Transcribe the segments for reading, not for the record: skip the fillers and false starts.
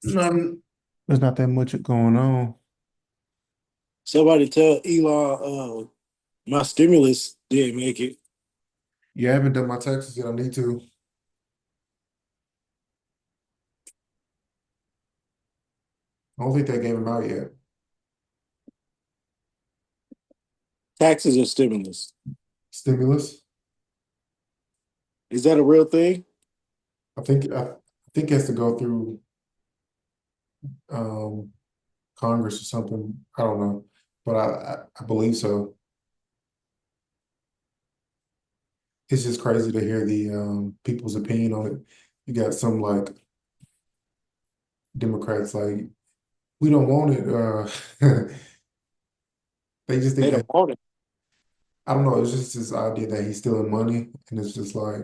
None, there's not that much going on. Somebody tell Elon, my stimulus didn't make it. Yeah, I haven't done my taxes yet. I need to. I don't think they gave them out yet. Taxes or stimulus? Stimulus. Is that a real thing? I think it has to go through um, Congress or something. I don't know, but I believe so. It's just crazy to hear the people's opinion on it. You got some like Democrats like we don't want it. They just They think don't that want it. I don't know. It's just this idea that he's stealing money, and it's just like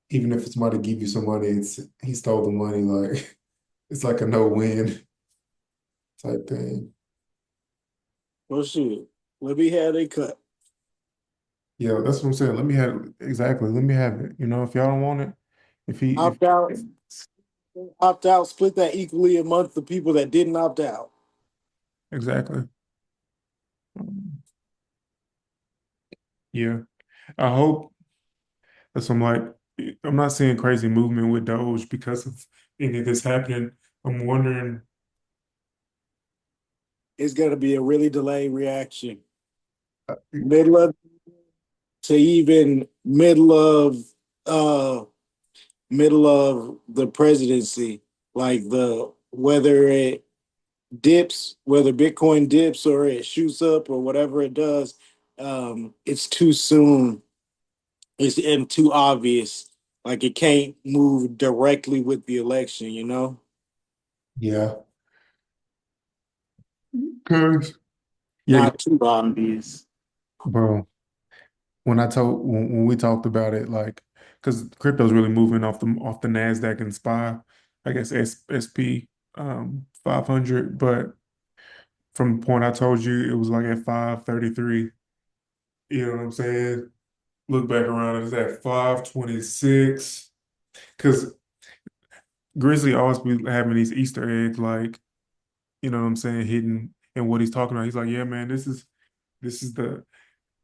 even if somebody give you some money, it's he stole the money. Like it's like a no-win type thing. Well, shit. Let me have they cut. Yeah, that's what I'm saying. Let me have exactly. Let me have it. If y'all don't want it, if Opt out. Opt out. Split that equally amongst the people that didn't opt out. exactly. Yeah, I hope that some like I'm not seeing crazy movement with Doge because of any of this happening. I'm wondering. It's gonna be a really delayed reaction. uh, Middle of to even uh middle of the presidency, like the whether it dips, whether Bitcoin dips or it shoots up or whatever it does, it's too soon. It's and too obvious. Like it can't move directly with the election, you know? Yeah, cause yeah, Not too obvious. bro. When we talked about it, like, because crypto's really moving off the Nasdaq and SPY, I guess SP 500, but from the point I told you, it was like at 533. You know what I'm saying? Look back around, it's at 526. Because Grizzly always be having these Easter eggs, like, you know what I'm saying, hidden in what he's talking about. He's like, yeah, man, this is the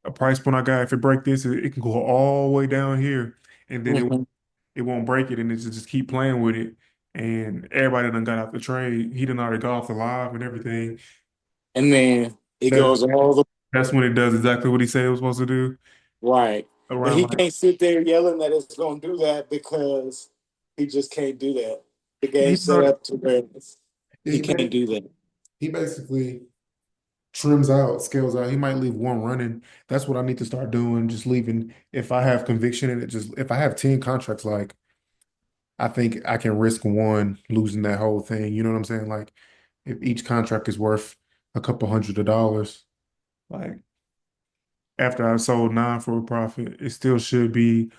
a price point I got. If it break this, it can go all the way down here, and then Mhm. it won't break it, and it just keep playing with it. And everybody done got out the trade. He done already got off the live and everything. And then it That goes all the that's when it does exactly what he said it was supposed to do. right. But Around he like can't sit there yelling that it's gonna do that because he just can't do that. The he game's set already, up to where he he can't ba- do that. he basically trims out, scales out. He might leave one running. That's what I need to start doing. Just leaving. If I have conviction in it, just if I have 10 contracts, like I think I can risk one losing that whole thing. You know what I'm saying? Like if each contract is worth a couple hundred of dollars, like after I sold nine for a profit, it still should be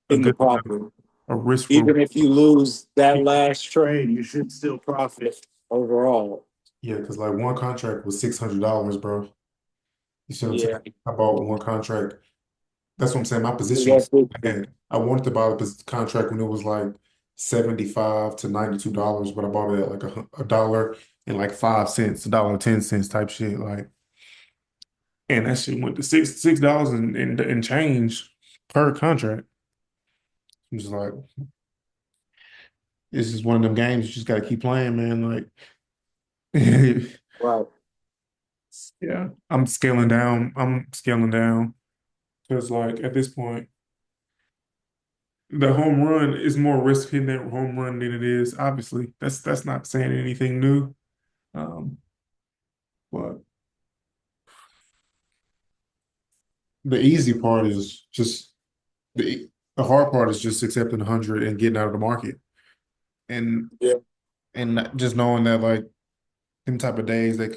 a In the good enough profit. a risk for Even if you lose that last trade, you should still profit overall. yeah, because like one contract was $600, bro. You see what I'm Yeah. saying? I bought one contract. That's what I'm saying. My position was That's it. bad. I wanted to buy the contract when it was like 75 to $92, but I bought it at like a dollar and like 5 cents, a dollar 10 cents type shit. Like, and that shit went to $6 and change per contract. I'm just like, this is one of them games you just gotta keep playing, man. Like, Right. yeah, I'm scaling down. I'm scaling down because like at this point, the home run is more risk hitting that home run than it is. Obviously, that's not saying anything new. Um, but the easy part is just the hard part is just accepting 100 and getting out of the market, and Yeah. just knowing that like them type of days they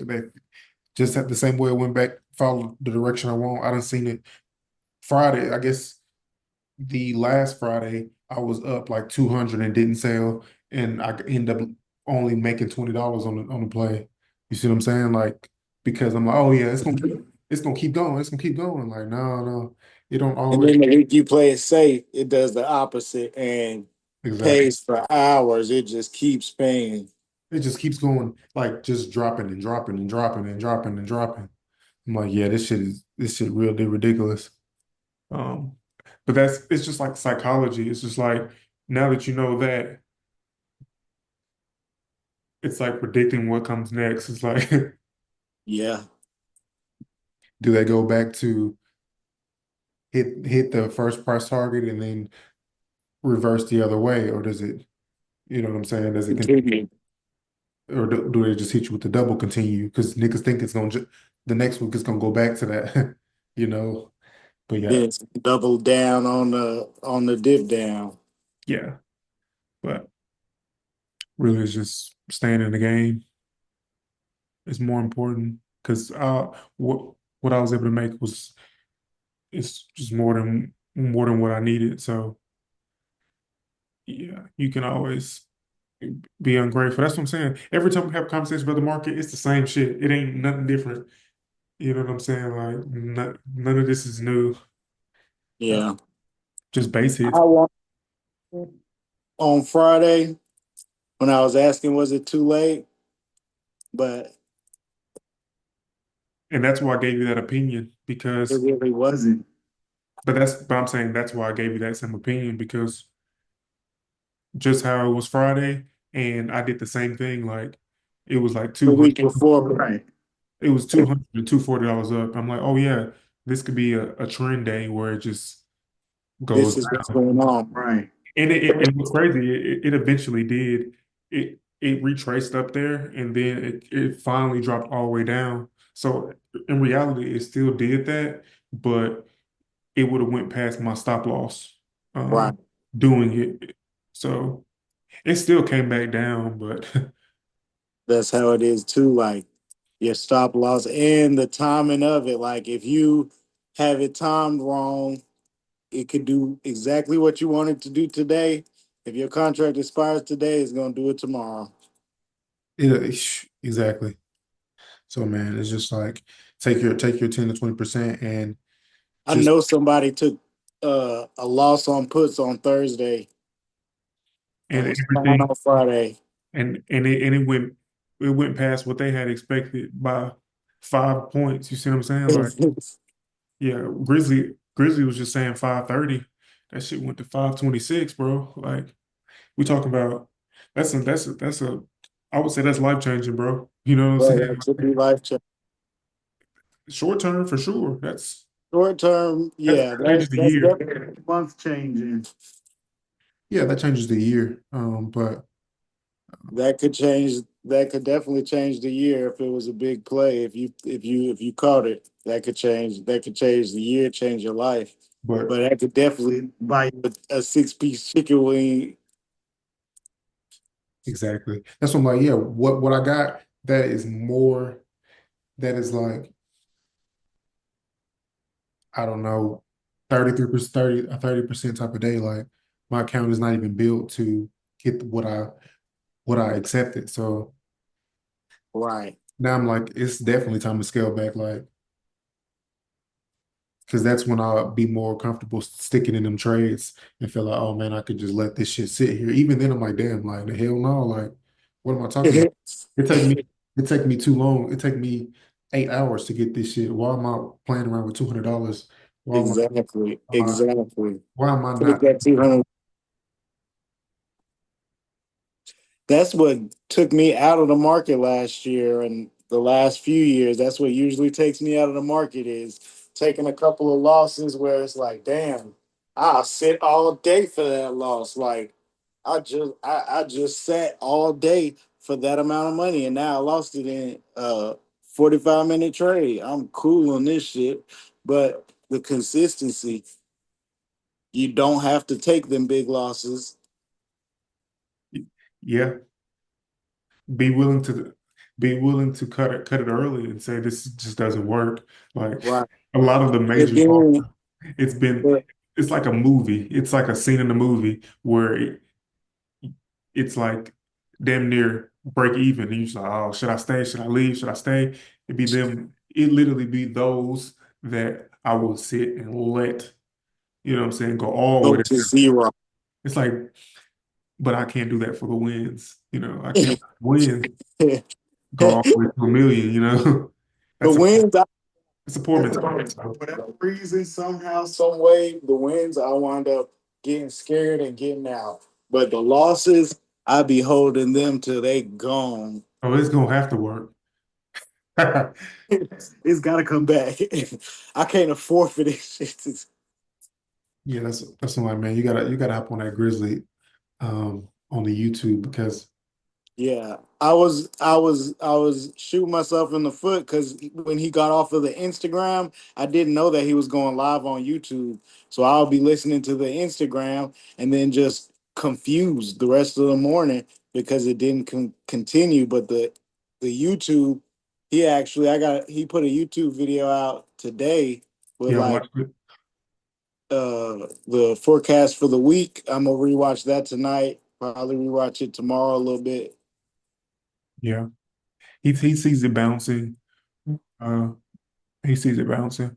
just have the same way it went back, follow the direction I want. I done seen it Friday. I guess the last Friday I was up like 200 and didn't sell, and I end up only making $20 on the play. You see what I'm saying? Like because I'm like, oh yeah, it's gonna keep going. It's gonna keep going. Like no, no, it don't And always then the week you play it safe, it does the opposite. And Exactly. pays for hours. It just keeps paying. It just keeps going, like just dropping and dropping and dropping and dropping and dropping. I'm like, yeah, this shit really ridiculous. Um, but it's just like psychology. It's just like now that you know that, it's like predicting what comes next. It's like, Yeah. do they go back to hit the first price target and then reverse the other way, or does it, you know what I'm saying? Does it Continue. or do they just hit you with the double continue? Because niggas think it's gonna the next week is gonna go back to that, you know. But yeah, Then double down on the dip down. yeah. But really, it's just staying in the game is more important because what I was able to make was it's just more than what I needed. So yeah, you can always be ungrateful. That's what I'm saying. Every time we have conversations about the market, it's the same shit. It ain't nothing different. You know what I'm saying? Like none of this is new. Uh, Yeah. just basics. I want on Friday when I was asking was it too late, but And that's why I gave you that opinion it because, really wasn't. but I'm saying that's why I gave you that same opinion because just how it was Friday and I did the same thing. Like it was like The 200, week before, right? it was 200 to $240 up. I'm like, oh yeah, this could be a trend day where it just This goes is what's down. going on, right? And what's crazy, it eventually did. It retraced up there and then it finally dropped all the way down. So in reality, it still did that, but it would have went past my stop loss Right. doing it. So it still came back down, but That's how it is too. Like your stop loss and the timing of it. Like if you have it timed wrong, it could do exactly what you want it to do today. If your contract expires today, it's gonna do it tomorrow. exactly. So man, it's just like take your 10 to 20% and I just know somebody took a loss on puts on Thursday and and was fine everything on Friday. and it went past what they had expected by 5 points. You see what I'm saying? Like, yeah, Grizzly was just saying 530. That shit went to 526, bro. Like, we talking about that's a I would say that's life changing, bro. You know what I'm Right, saying? that should be life change. Short term for sure. Short term, That yeah, changes the that's year. definitely month changing. Yeah, that changes the year. But That could change. That could definitely change the year if it was a big play. If you caught it, that could change. That could change the year, change your life. but But that could definitely buy you a 6 piece chicken wing. exactly. That's what I'm like, yeah, what I got that is more that is like, I don't know, 33%, 30% type of day. Like my account is not even built to get what I accepted. So Right. now I'm like, it's definitely time to scale back, like, because that's when I'll be more comfortable sticking in them trades and feel like, oh man, I could just let this shit sit here. Even then, I'm like, damn, like the hell no, like, what am I talking about? It take me, it take me too long. It take me 8 hours to get this shit. Why am I playing around with $200? Exactly. Am I, Exactly. why am I Take not? that 200. That's what took me out of the market last year and the last few years. That's what usually takes me out of the market is taking a couple of losses where it's like, damn, I'll sit all day for that loss. Like I just sat all day for that amount of money and now I lost it in a 45-minute trade. I'm cool on this shit. But the consistency, you don't have to take them big losses. Yeah, be willing to cut it early and say this just doesn't work. Like Right. a lot of the And major losses, then it's been but it's like a movie. It's like a scene in a movie where it's like damn near break even. And you're just like, oh, should I stay? Should I leave? Should I stay? It'd be them. It literally be those that I will sit and let, you know what I'm saying, go all the way go to to zero. zero. It's like but I can't do that for the wins. I can't The win go all the way to a million. That's a wins, it's a poor mentality. for whatever reason, somehow, some way, the wins, I wind up getting scared and getting out. But the losses, I be holding them till they gone. Oh, it's gonna have to work. It's got to come back. I can't afford for this shit. Yeah, that's like, man, you gotta hop on that Grizzly on the YouTube because Yeah, I was shooting myself in the foot because when he got off of the Instagram, I didn't know that he was going live on YouTube. So I'll be listening to the Instagram and then just confused the rest of the morning because it didn't continue. But the YouTube, he put a YouTube video out today with yeah, I like watched it. the forecast for the week. I'm gonna rewatch that tonight. Probably rewatch it tomorrow a little bit. Yeah, he sees it bouncing. Uh, he sees it bouncing.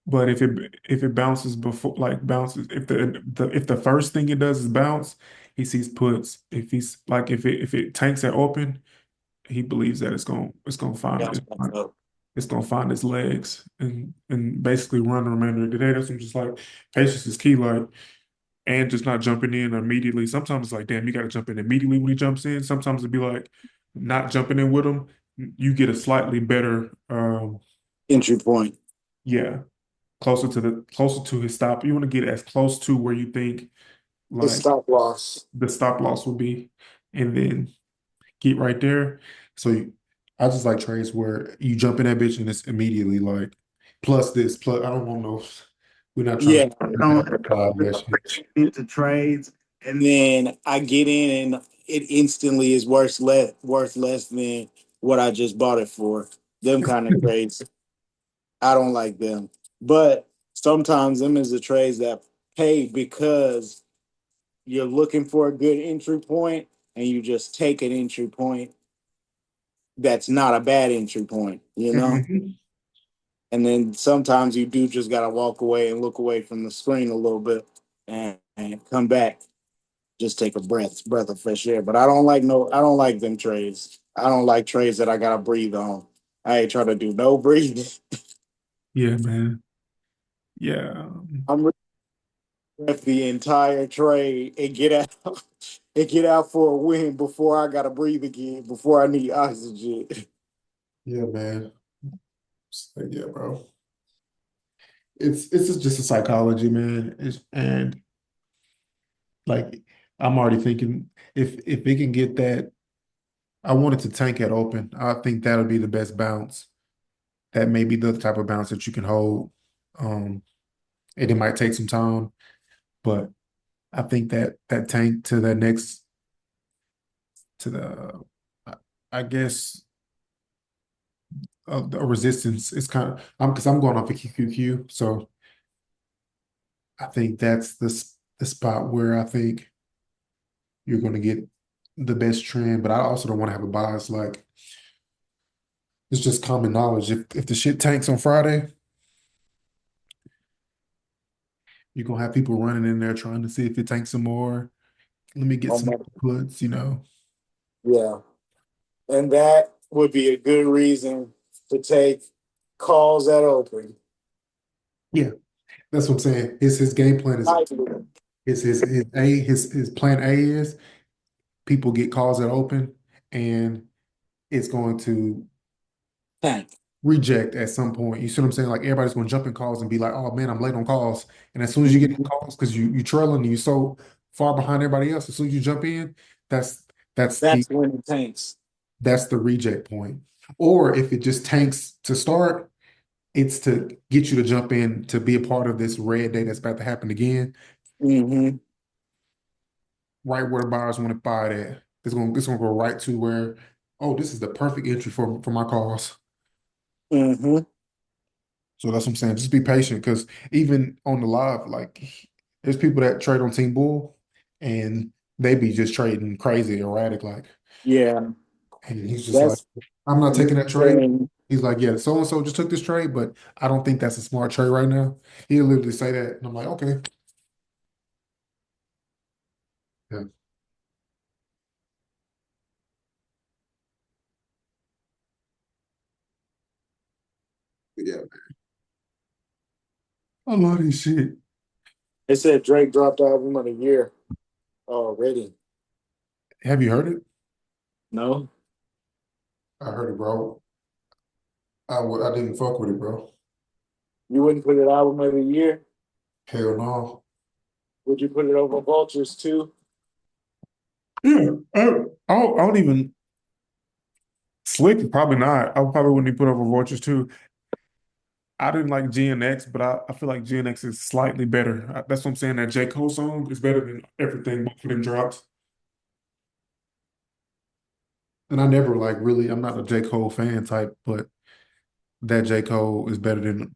But if it bounces before like bounces if the first thing it does is bounce, he sees puts. If he's like if it tanks at open, he believes that it's gonna find That's what's up. it's gonna find its legs and basically run the remainder of the day. That's what I'm just like patience is key. Like and just not jumping in immediately. Sometimes it's like, damn, you got to jump in immediately when he jumps in. Sometimes it'd be like not jumping in with him. You get a slightly better, Entry point. yeah, closer to his stop. You want to get as close to where you think His like stop loss. the stop loss will be, and then get right there. So I just like trades where you jump in that bitch and it's immediately like plus this plus. I don't want no. We're not trying Yeah, to I have don't that shit. into trades, and then I get in, and it instantly is worth less than what I just bought it for. Them kind of trades, I don't like them. But sometimes them is the trades that pay because you're looking for a good entry point, and you just take an entry point that's not a bad entry point, you know? Mhm. And then sometimes you do just got to walk away and look away from the screen a little bit and come back. Just take a breath of fresh air. But I don't like them trades. I don't like trades that I got to breathe on. I ain't trying to do no breathing. Yeah, man. Yeah. I'm ready to breath the entire trade and get out and get out for a win before I got to breathe again, before I need oxygen. Yeah, man. Yeah, bro. It's just a psychology, man. And like I'm already thinking if it can get that, I want it to tank at open. I think that'll be the best bounce. That may be the type of bounce that you can hold. Um, and it might take some time, but I think that tank to the next to the I I guess the resistance is kind of I'm because I'm going off a QQQ, so I think that's the spot where I think you're going to get the best trend. But I also don't want to have a bias. Like it's just common knowledge. If the shit tanks on Friday, you're gonna have people running in there trying to see if it tanks some more. Let me get some puts. Yeah. And that would be a good reason to take calls at open. Yeah, that's what I'm saying. His game plan is I his plan A is people get calls that open and it's going to tank. reject at some point. You see what I'm saying? Like everybody's going to jump in calls and be like, "Oh man, I'm late on calls." And as soon as you get in Mhm. calls, because you trailing and you so far behind everybody else, as soon as you jump in, that's that's the That's when it tanks. that's the reject point. Or if it just tanks to start, it's to get you to jump in to be a part of this red day that's about to happen again, Hmm. right where the buyers want to buy it at. It's gonna go right to where, oh, this is the perfect entry for my calls. Hmm. So that's what I'm saying. Just be patient because even on the live, like there's people that trade on Team Bull and they be just trading crazy, erratic, like, Yeah, and he's just like, that's I'm not taking that trade. thing. He's like, yeah, so and so just took this trade, but I don't think that's a smart trade right now. He'll literally say that, and I'm like, okay, Yeah. Yeah. I love this shit. They said Drake dropped album of the year already. Have you heard it? No, I heard it, bro. I didn't fuck with it, bro. you wouldn't put it album of the year. Hell no. Would you put it over Vultures too? Yeah. I don't even Slick, probably not. I probably wouldn't even put over Vultures too. I didn't like GNX, but I feel like GNX is slightly better. That's what I'm saying. That J. Cole song is better than everything both of them drops. And I never like really, I'm not a J. Cole fan type, but that J. Cole is better than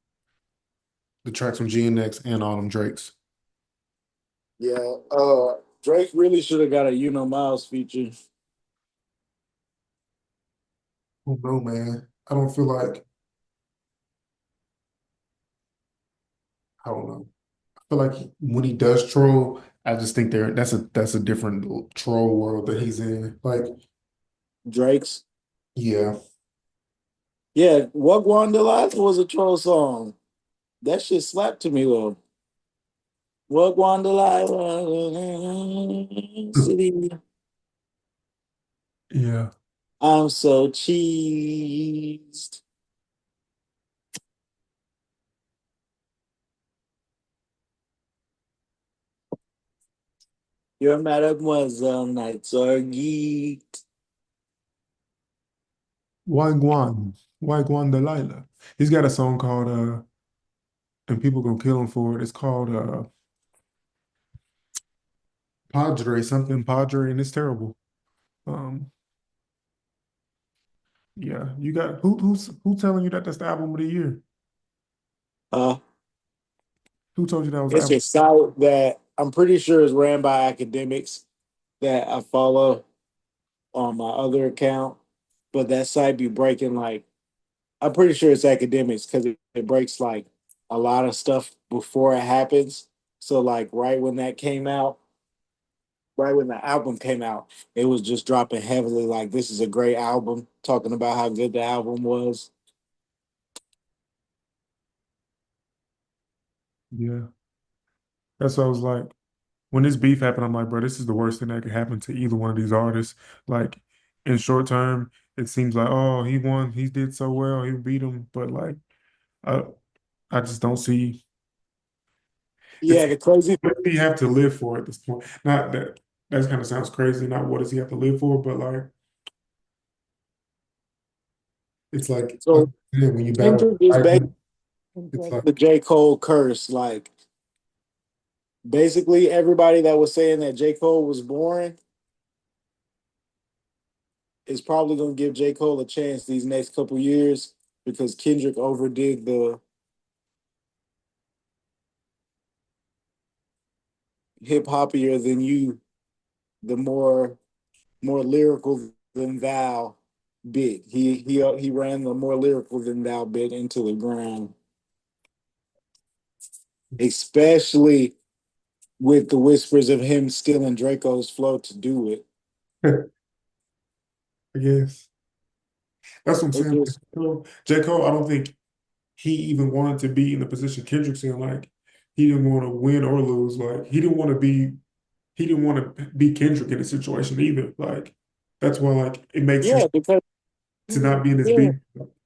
the tracks from GNX and all them Drakes. Yeah. Drake really should have got a Miles feature. Oh no, man. I don't feel like, I don't know. I feel like when he does troll, I just think that's a different troll world that he's in. Like, Drake's. yeah. Yeah, Wagwan Delilah was a troll song. That shit slapped to me though. Wagwan Delilah City. Yeah. I'm so cheesed. Your mademoiselle nights are geeked. Wagwan Delilah. He's got a song called and people gonna kill him for it. It's called Padre, something Padre, and it's terrible. Um, yeah, you got who's telling you that that's the album of the year? Uh, Who told you that was the it's a album? site that I'm pretty sure is ran by academics that I follow on my other account, but that site be breaking like I'm pretty sure it's academics because it breaks like a lot of stuff before it happens. So like right when the album came out, it was just dropping heavily like this is a great album, talking about how good the album was. Yeah, that's what I was like. When this beef happened, I'm like, bro, this is the worst thing that could happen to either one of these artists. Like, in short term, it seems like, oh, he won, he did so well, he beat him, but like, I I just don't see. It's Yeah, the crazy what does he have to live for at this point? Not that that kind of sounds crazy. Not what does he have to live for, but like it's like so yeah, when you battle Kendrick is basically Titan, it's like the J. Cole curse. Like basically everybody that was saying that J. Cole was boring is probably gonna give J. Cole a chance these next couple years because Kendrick overdid the hip hoppier than you, the more lyrical than thou bit. He ran the more lyrical than thou bit into the ground, especially with the whispers of him stealing Draco's flow to do it. I guess that's what I'm It saying. just J. Cole, I don't think he even wanted to be in the position Kendrick's in. Like he didn't want to win or lose. Like he didn't want to be Kendrick in a situation either. Like that's why like it makes sense yeah, because to not be in this yeah, beef.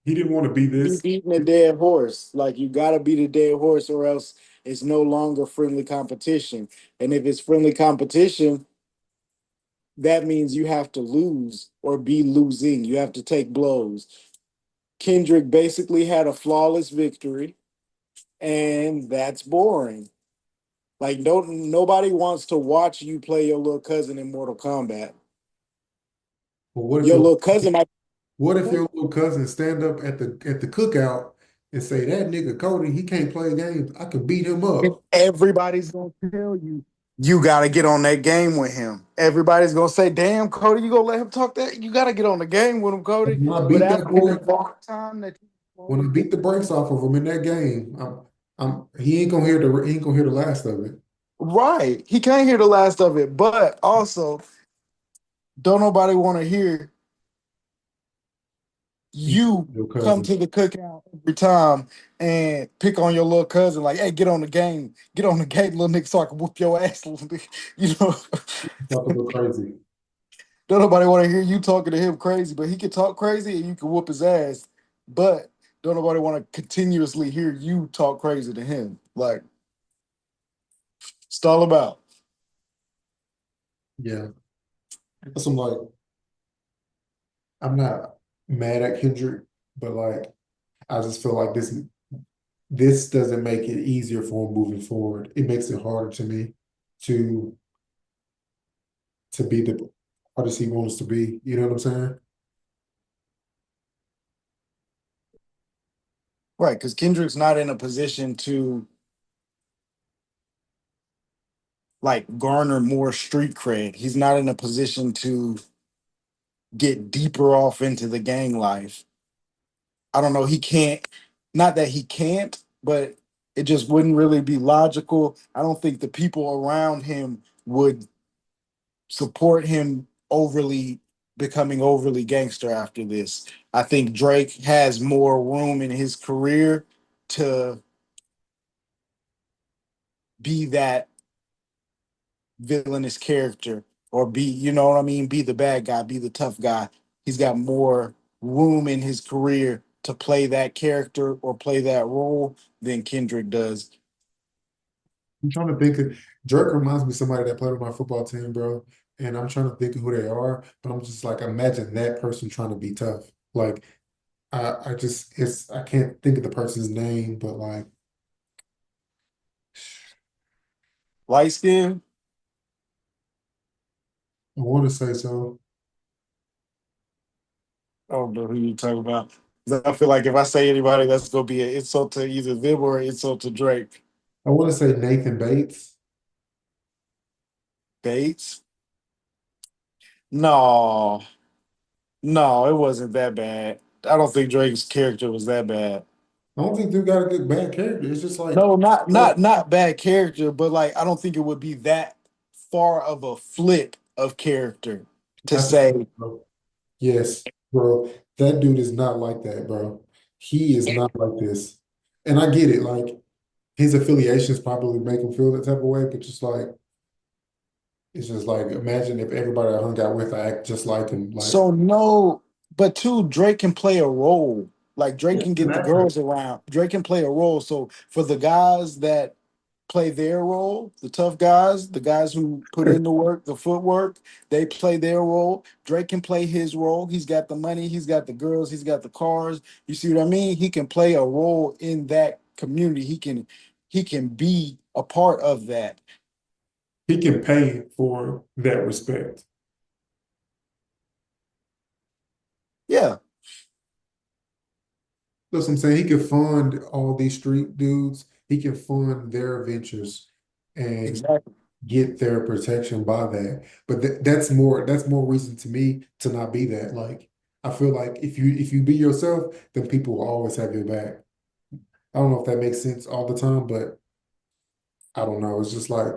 He didn't want to be you this. beating a dead horse. Like you gotta beat a dead horse or else it's no longer friendly competition. And if it's friendly competition, that means you have to lose or be losing. You have to take blows. Kendrick basically had a flawless victory, and that's boring. Like don't nobody wants to watch you play your little cousin in Mortal Kombat. But Your little cousin might what if your little cousin stand up at the cookout and say that nigga Cody he can't play games. I can beat him up. everybody's gonna tell you you gotta get on that game with him. Everybody's gonna say, "Damn, Cody, you gonna let him talk that? You gotta get on the game with him, Cody." When I But beat that after boy, the long time that when I you beat the brakes off of him in that game, he ain't gonna hear the last of it. Right. He can't hear the last of it, but also don't nobody want to hear You, you your come cousin. to the cookout every time and pick on your little cousin, like, hey, get on the game, little nigga, so I can whoop your ass a little bit. You know, About to go crazy. don't nobody want to hear you talking to him crazy, but he can talk crazy and you can whoop his ass. But don't nobody want to continuously hear you talk crazy to him. Like, it's all about. Yeah. That's I'm like, I'm not mad at Kendrick, but like I just feel like this doesn't make it easier for him moving forward. It makes it harder to me to be the artist he wants to be. You know what I'm saying? Right, because Kendrick's not in a position to like garner more street cred. He's not in a position to get deeper off into the gang life. I don't know. He can't, not that he can't, but it just wouldn't really be logical. I don't think the people around him would support him overly becoming overly gangster after this. I think Drake has more room in his career to be that villainous character or be, you know what I mean, be the bad guy, be the tough guy. He's got more room in his career to play that character or play that role than Kendrick does. I'm trying to think of Drake reminds me of somebody that played on my football team, bro. And I'm trying to think of who they are, but I'm just like, imagine that person trying to be tough. Like, I just, I can't think of the person's name, but like, Light skin, I want to say so. I don't know who you talking about. I feel like if I say anybody, that's gonna be an insult to either them or an insult to Drake. I want to say Nathan Bates. Bates? No, no, it wasn't that bad. I don't think Drake's character was that bad. I don't think dude got a good bad character. It's just like, No, not like not not bad character, but like I don't think it would be that far of a flip of character to I think, say. bro. Yes, bro. That dude is not like that, bro. He is not like this. And I get it. Like his affiliations probably make him feel that type of way, but just like it's just like imagine if everybody I hung out with act just like him. Like So no, but two, Drake can play a role. Like Drake yeah, can an get the actor. girls around. Drake can play a role. So for the guys that play their role, the tough guys, the guys who put in the work, the footwork, they play their role. Drake can play his role. He's got the money, he's got the girls, he's got the cars. You see what I mean? He can play a role in that community. He can be a part of that. He can pay for that respect. Yeah, That's what I'm saying. He can fund all these street dudes. He can fund their ventures and exactly. get their protection by that. But that's more reason to me to not be that. Like I feel like if you be yourself, then people will always have your back. I don't know if that makes sense all the time, but I don't know. It's just like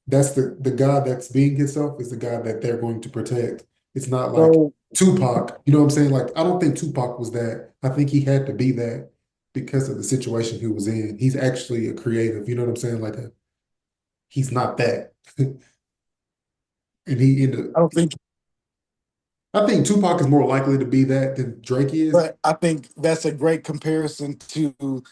that's the guy that's being himself is the guy that they're going to protect. It's not like So Tupac. You know what I'm saying? Like I don't think Tupac was that. I think he had to be that because of the situation he was in. He's actually a creative. You know what I'm saying? Like he's not that. And he ended. I don't think, I think Tupac is more likely to be that than Drake is. but I think that's a great comparison to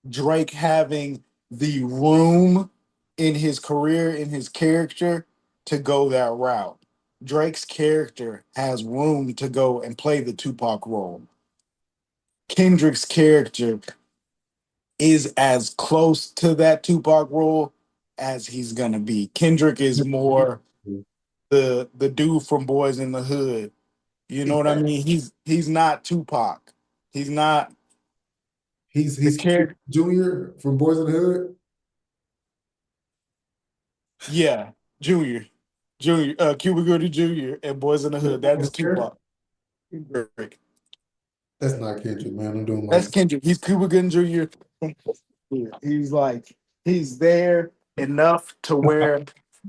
Drake having the room in his career, in his character, to go that route. Drake's character has room to go and play the Tupac role. Kendrick's character is as close to that Tupac role as he's gonna be. Kendrick is more the dude from Boys in the Hood. You know what I Exactly. mean? He's not Tupac. He's not the He's character. Junior from Boys in the Hood. Yeah, Junior. Junior, Cuba Gooding Jr. and Boys in the Hood. That is Tupac. Kendrick. That's not Kendrick, man. I'm doing That's like Kendrick. He's Cuba Gooding Jr. He's like, he's there. enough to where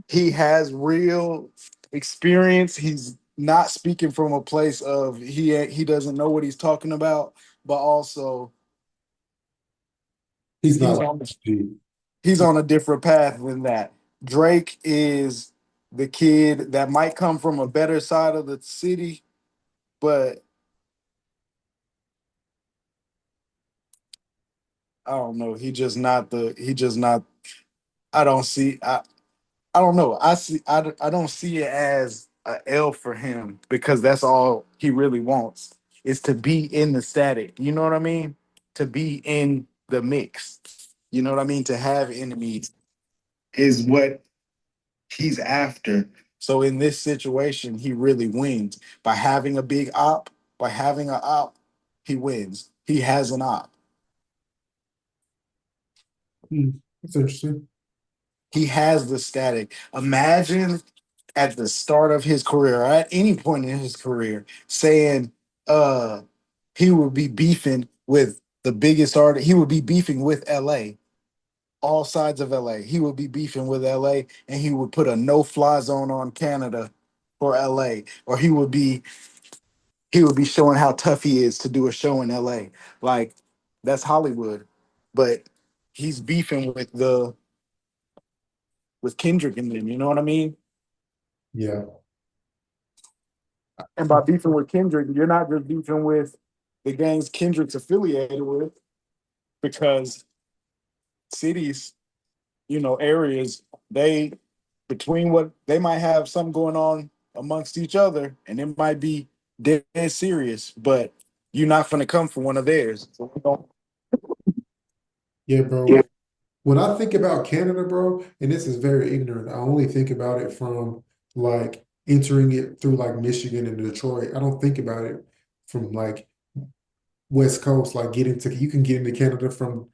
he has real experience. He's not speaking from a place of he doesn't know what he's talking about, but also He's not he's like on G. he's on a different path than that. Drake is the kid that might come from a better side of the city, but I don't know. He just not. I don't see. I don't know. I don't see it as a L for him because that's all he really wants is to be in the static. You know what I mean? To be in the mix. You know what I mean? To have enemies is what he's after. So in this situation, he really wins by having a big op. By having an op, he wins. He has an op. That's interesting. He has the static. Imagine at the start of his career, or at any point in his career, saying uh he would be beefing with the biggest artist. He would be beefing with LA, all sides of LA. He would be beefing with LA, and he would put a no-fly zone on Canada for LA, or he would be showing how tough he is to do a show in LA. Like that's Hollywood, but he's beefing with Kendrick and them. You know what I mean? Yeah. And by beefing with Kendrick, you're not just beefing with the gangs Kendrick's affiliated with, because cities, areas, they between what they might have something going on amongst each other, and it might be dead serious, but you're not gonna come for one of theirs. So we don't. Yeah, Yeah. bro. When I think about Canada, bro, and this is very ignorant, I only think about it from like entering it through like Michigan and Detroit. I don't think about it from like West Coast, like getting to you can get into Canada from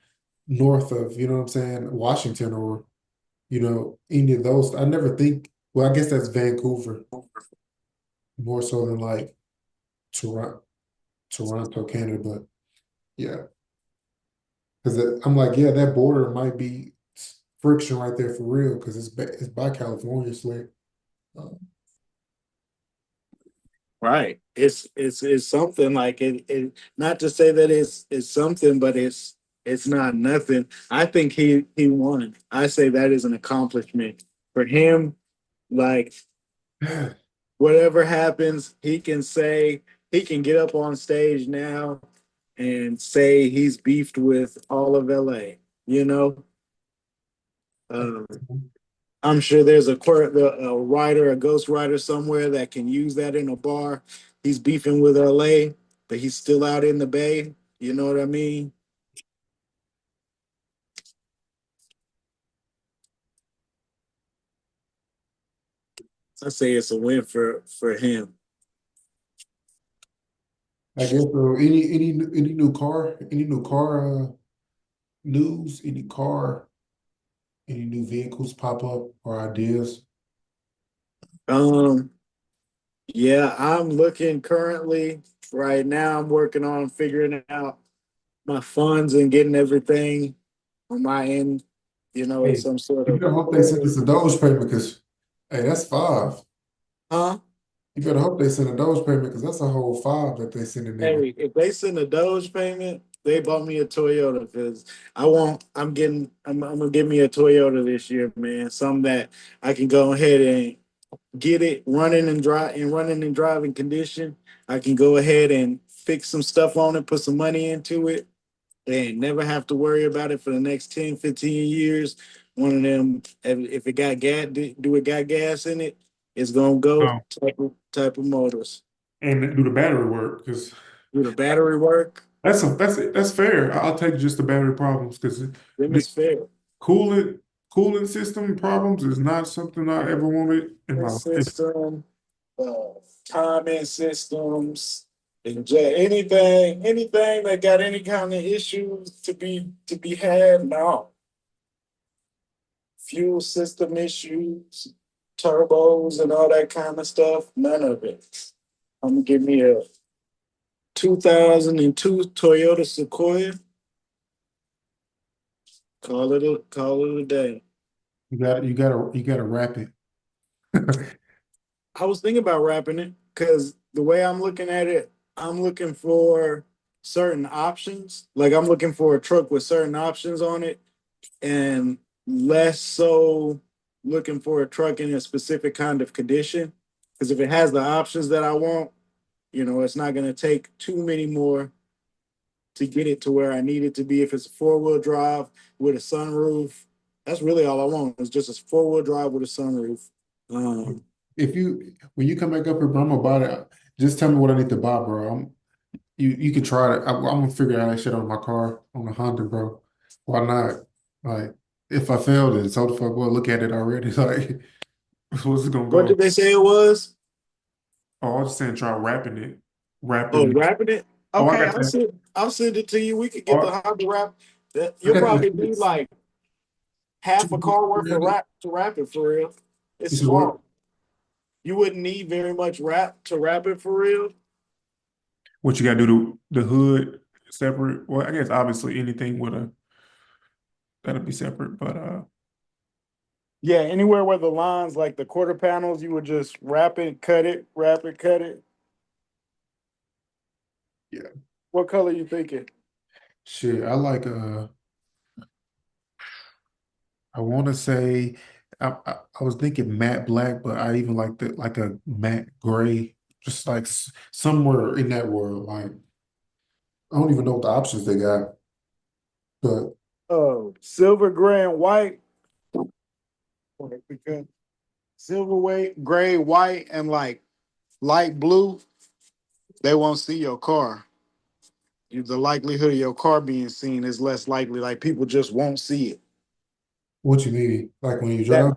north of, you know what I'm saying, Washington or, any of those. I never think, well, I guess that's Vancouver more so than like Toronto, Canada, but yeah. Because I'm like, yeah, that border might be friction right there for real because it's by California, Slick. Um, Right. It's something like it. Not to say that it's something, but it's not nothing. I think he won. I say that is an accomplishment for him. Like whatever happens, he can get up on stage now and say he's beefed with all of LA. You know, um, I'm sure there's a writer, a ghost writer somewhere that can use that in a bar. He's beefing with LA, but he's still out in the Bay. You know what I mean? I say it's a win for him. I guess so. Any new car news, any new vehicles pop up or ideas? Um, yeah, I'm looking currently right now. I'm working on figuring out my funds and getting everything on my end. In Hey, some sort you of better hope they send order. us a Doge payment because, hey, that's five. Huh? You better hope they send a Doge payment because that's a whole five that they send in there. Hey, if they send a Doge payment, they bought me a Toyota because I want. I'm gonna give me a Toyota this year, man. Something that I can go ahead and get it running and driving condition. I can go ahead and fix some stuff on it, put some money into it, and never have to worry about it for the next 10, 15 years. One of them, if it got gas, do it got gas in it, it's gonna go Oh. type of motors. And do the battery work? Because Do the battery work? that's fair. I'll take just the battery problems because Then it's fair. coolant cooling system problems is not something I ever wanted in my life. System, uh, timing systems, and anything that got any kind of issues to be had. No, fuel system issues, turbos, and all that kind of stuff. None of it. I'm gonna give me a 2002 Toyota Sequoia. Call it a day. You gotta wrap it. I was thinking about wrapping it because the way I'm looking at it, I'm looking for certain options. Like I'm looking for a truck with certain options on it, and less so looking for a truck in a specific kind of condition. Because if it has the options that I want, it's not going to take too many more to get it to where I need it to be. If it's a four-wheel drive with a sunroof, that's really all I want. It's just a four-wheel drive with a sunroof. Um, If you when you come back up here, bro, I'm gonna buy it. Just tell me what I need to buy, bro. You can try it. I'm gonna figure out that shit on my car on the Honda, bro. Why not? Like, if I failed it, so the fuck well. Look at it already. Like, what's it gonna what go? did they say it was? Oh, I was just saying, try wrapping it, Oh, wrapping. wrapping it. Oh, I Okay, got that. I'll send it to you. We could get the Oh, Honda wrap. I You'll got probably the need six. like half a car worth of You wrap to wrap it for real. It's said what? small. You wouldn't need very much wrap to wrap it for real. What you gotta do the hood separate? Well, I guess obviously anything with a that'll be separate, but Yeah, anywhere where the lines like the quarter panels, you would just wrap it, cut it. yeah, What color you thinking? shit. I like I want to say I was thinking matte black, but I even like the like a matte gray, just like somewhere in that world. Like I don't even know what the options they got, but Oh, silver, gray, and white. Because silver, white, gray, white, and like light blue, they won't see your car. The likelihood of your car being seen is less likely. Like people just won't see it. what you mean? Like when you That drive,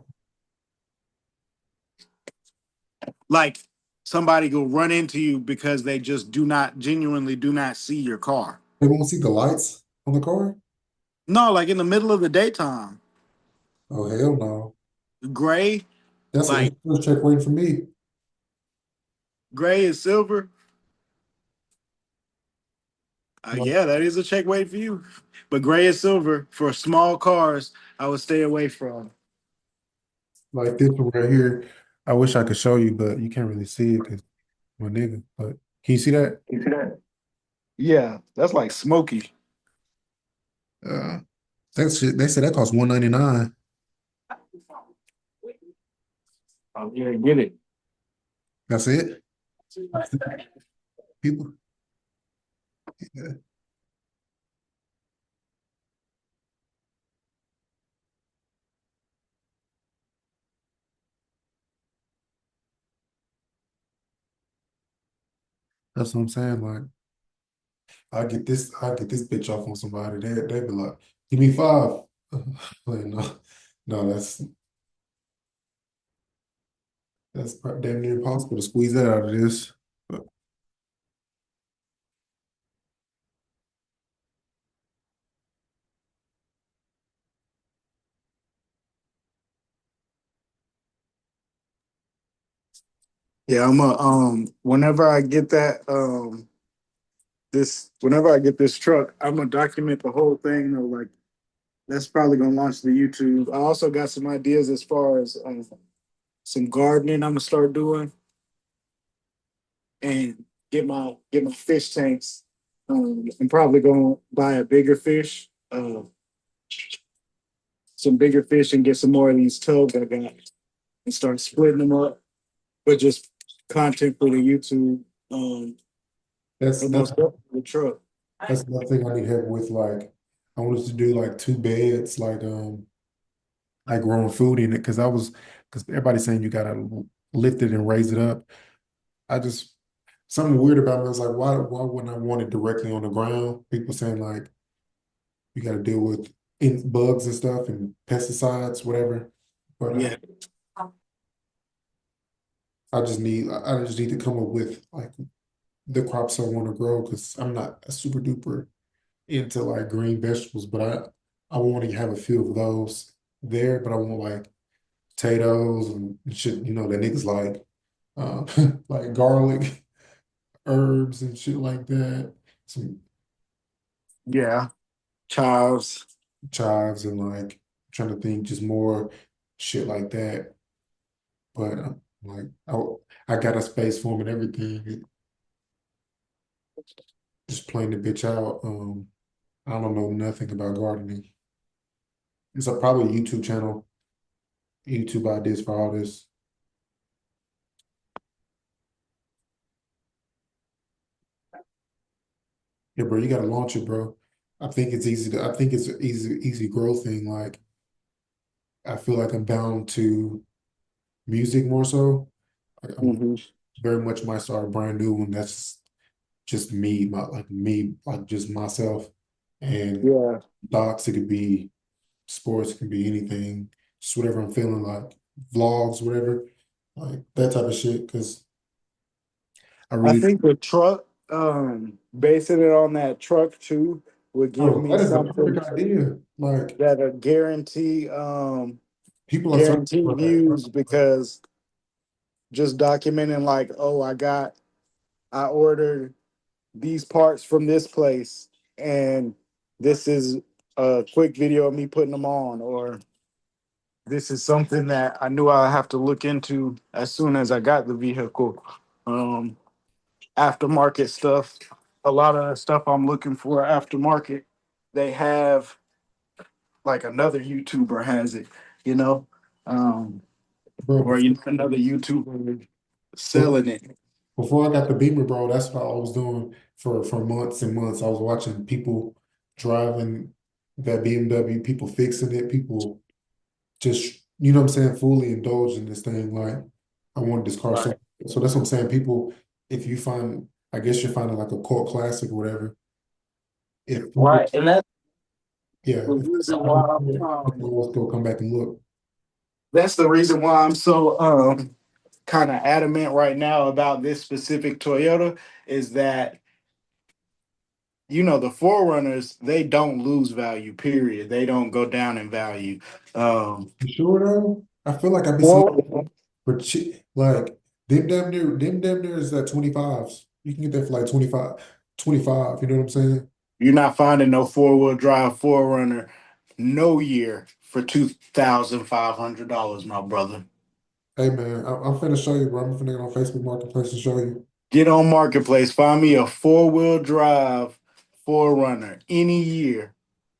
like somebody will run into you because they just genuinely do not see your car. they won't see the lights on the car. No, like in the middle of the daytime, Oh hell no! gray, That's an like insurance check waiting for me. gray and silver. Like, Yeah, that is a check weight for you. But gray and silver for small cars, I would stay away from. like this one right here. I wish I could show you, but you can't really see it because my nigga. But can you see that? You see that? Yeah, that's like smoky. Uh, that shit. They said that costs 199. Oh, yeah, get it. That's it. People. Yeah. That's what I'm saying. Like, I get this bitch off on somebody. They be like, give me five. Like, no, no, damn near impossible to squeeze that out of this. But Yeah, I'm a whenever I get that whenever I get this truck, I'm gonna document the whole thing. Like that's probably gonna launch the YouTube. I also got some ideas as far as some gardening I'm gonna start doing and get my fish tanks. I'm probably gonna buy a bigger fish, some bigger fish, and get some more of these tubs I got and start splitting them up. But just content for the YouTube. that's But that's most definitely the truck. that's another thing I need help with. Like, I wanted to do like two beds, like growing food in it, because everybody's saying you gotta lift it and raise it up. I just something weird about me. I was like, why wouldn't I want it directly on the ground? People saying like you got to deal with bugs and stuff and pesticides, whatever. But Yeah, I just need to come up with like the crops I want to grow because I'm not a super duper into like green vegetables, but I want to have a few of those there. But I want like potatoes and shit, that niggas like, like garlic, herbs and shit like that. Some yeah. Chives. chives and like trying to think just more. shit like that. But like I got a space for him and everything. Just playing the bitch out. I don't know nothing about gardening. It's a probably a YouTube channel, YouTube ideas for all this. Yeah, bro, you gotta launch it, bro. I think it's an easy growth thing. Like I feel like I'm bound to music more so. I'm Hmm. very much might start a brand new one that's just me, like just myself. And Yeah, docs, it could be sports, it can be anything, just whatever I'm feeling like, vlogs, whatever, like that type of shit. Because I I really, think the truck, basing it on that truck too, would give bro, me that is the something perfect idea. Like that'll people are searching guarantee for that. views because just documenting like, oh, I ordered these parts from this place, and this is a quick video of me putting them on, or this is something that I knew I have to look into as soon as I got the vehicle. Um, Aftermarket stuff, a lot of the stuff I'm looking for aftermarket, they have like another YouTuber has it, you know, um, Bro, or another YouTuber before, selling it. before I got the Beamer, bro, that's what I was doing for months and months. I was watching people driving that BMW, people fixing it, people just, you know what I'm saying, fully indulge in this thing. Like, I wanted this car so. Right. So that's what I'm saying. People, if you find, I guess you're finding like a cult classic or whatever. If people, Right. And that's yeah, the if reason people why always go come back and look. that's the reason why I'm so kind of adamant right now about this specific Toyota is that the forerunners, they don't lose value, period. They don't go down in value. um You sure though? I feel like I've been seeing for, for like them damn near is at 25s. You can get that for like 25, you know what I'm saying? you're not finding no four-wheel drive forerunner no year for $2,500, my brother. Hey man, I'm finna show you, bro. I'm finna get on Facebook Marketplace and show you. Get on marketplace, find me a four-wheel drive forerunner any year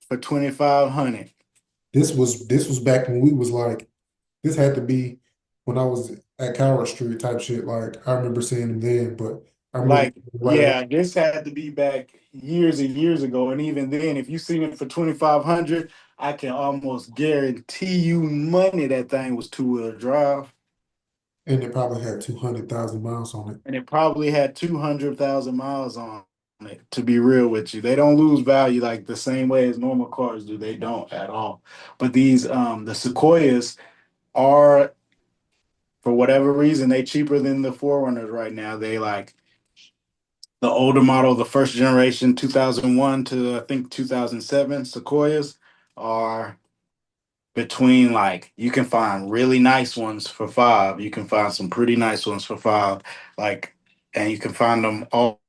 for 2,500. This was back when we was like, this had to be when I was at Coward Street type shit. Like I remember seeing them then, but I remember Like, right around. yeah, this had to be back years and years ago. And even then, if you seen it for 2,500, I can almost guarantee you money that thing was two-wheel drive. And it probably had 200,000 miles on it. And it probably had 200,000 miles on it, to be real with you. They don't lose value like the same way as normal cars do. They don't at all. But these the Sequoias are, for whatever reason, they cheaper than the Forerunners right now. They like the older model, the first generation, 2001 to I think 2007 Sequoias are between, like, you can find really nice ones for five. You can find some pretty nice ones for five, like, and you can find them all